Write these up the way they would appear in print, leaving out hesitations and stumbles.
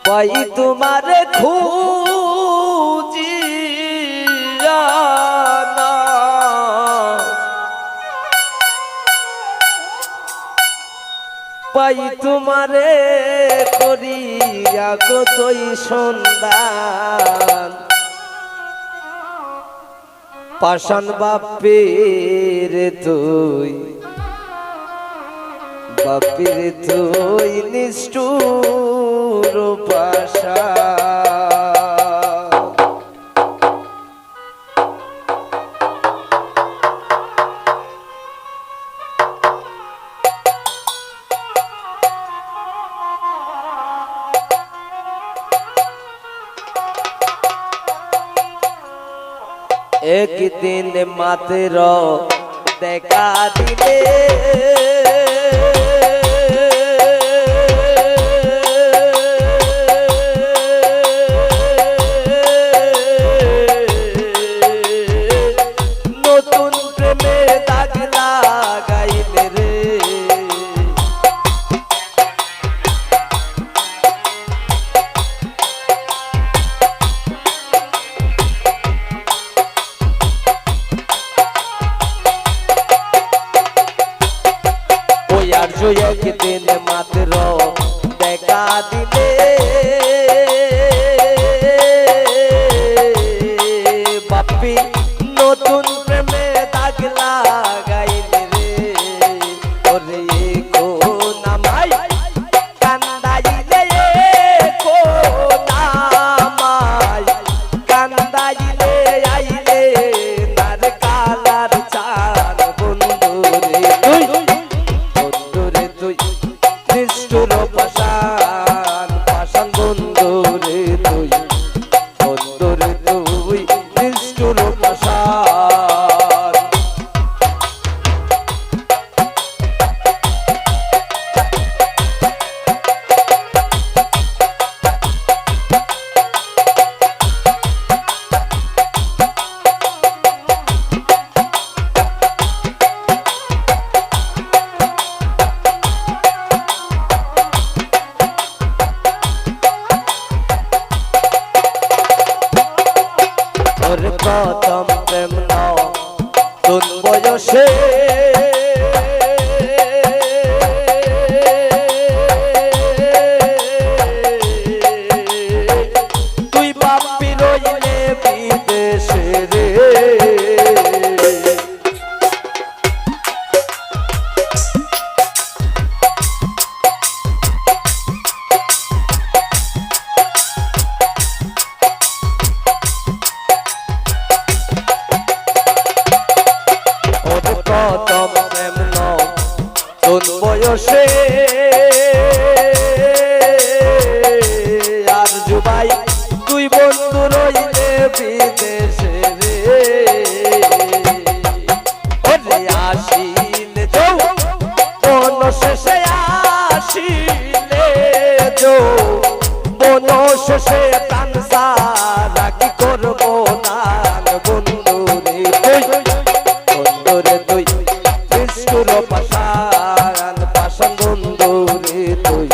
পাই তোমার খুঁজিয়া না, পাই তোমারে করিয়া কতই সন্ধান। পাষাণ বাপের তুই, বাপের তুই নিষ্ঠুর পাষাণ। একদিন মাত্র দেখা দিলে নতুন প্রেমে দাগ লাগাইলে রে। একদিন মাত্র দেখা দিলে বাপি নতুন প্রেমে দাগ লাগাইলে রে। ওরে কোন আমায় কান্দাইলে, কোন আমায় কান্দাইলে আইলে তার কালার চাঁদ বন্ধু রে। তুই নিষ্ঠুর পাষাণ, পাষাণ বন্ধু রে তুই, বন্ধু রে তুই নিষ্ঠুর পাষাণ। প্রথম প্রেম নতুন বয়সে তুই বাপি রইলে বিদেশে রে। প্রথম প্রেম নতুন বয়সে আর জুবাই তুই বন্ধু রইলে বিদেশে রে। ওরে আসিলে যৌ বন শেষে, আসিলে যৌ বন শেষে প্রাণ সারা কি করবো না বন্ধু রে তুই, নিষ্ঠুর পাষাণ, পাষাণ বন্ধু রে তুই,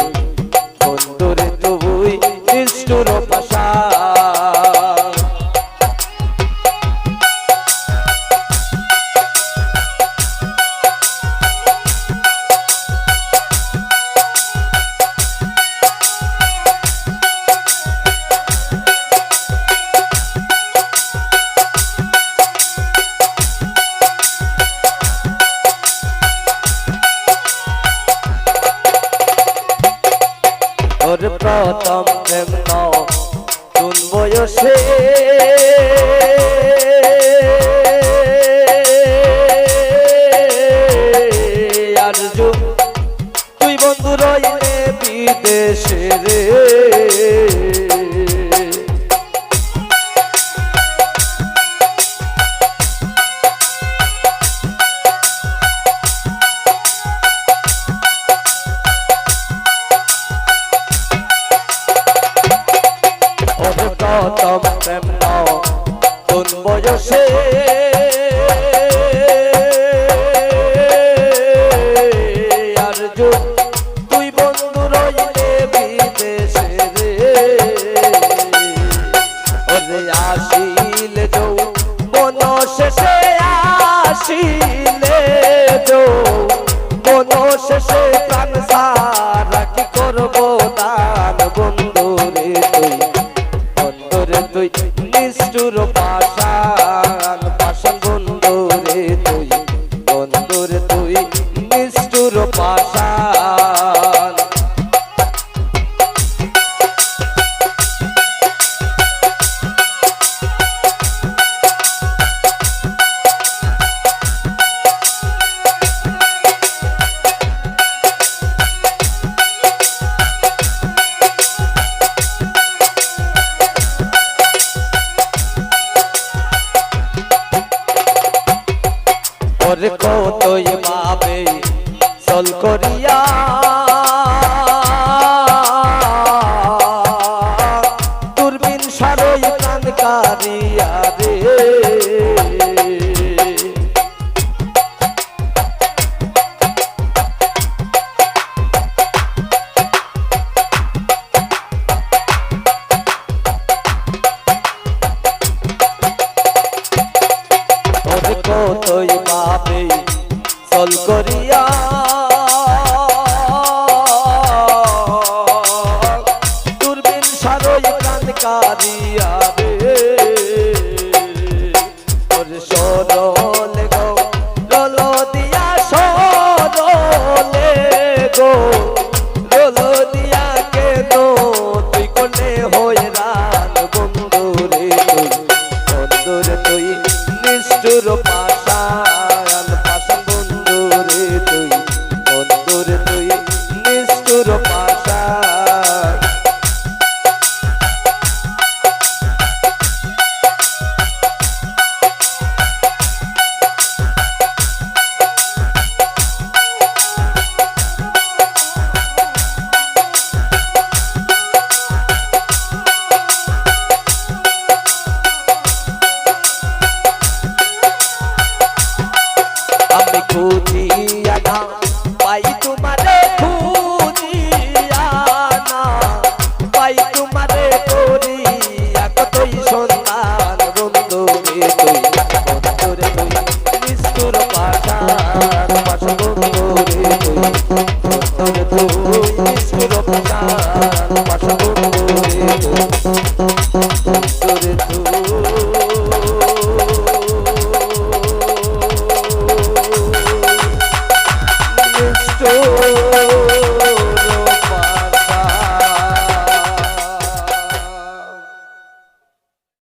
বন্ধু রে তুই নিষ্ঠুর পাষাণ। প্রথম প্রেম নতুন বয়সে আর তুই বন্ধু রইলে বিদেশে রে। প্রথম প্রেম নতুন বয়সে আর অবশেষে প্রাণ সারা কি করবো দান বন্ধু রে তুই, বন্ধু রে তুই নিষ্ঠুর পাষাণ পাষাণ বন্ধু রে তুই, বন্ধু রে তুই নিষ্ঠুর পাষাণ। ওরে কতই ভাবে চল করিয়া দূরবীন সারই প্রাণ কারিয়া রে, ওরে কতই ভাবে চল করিয়া দূরবীন সারই প্রাণ কারিয়া রে, ওরে সরলে গো রল দিয়া সরলে গো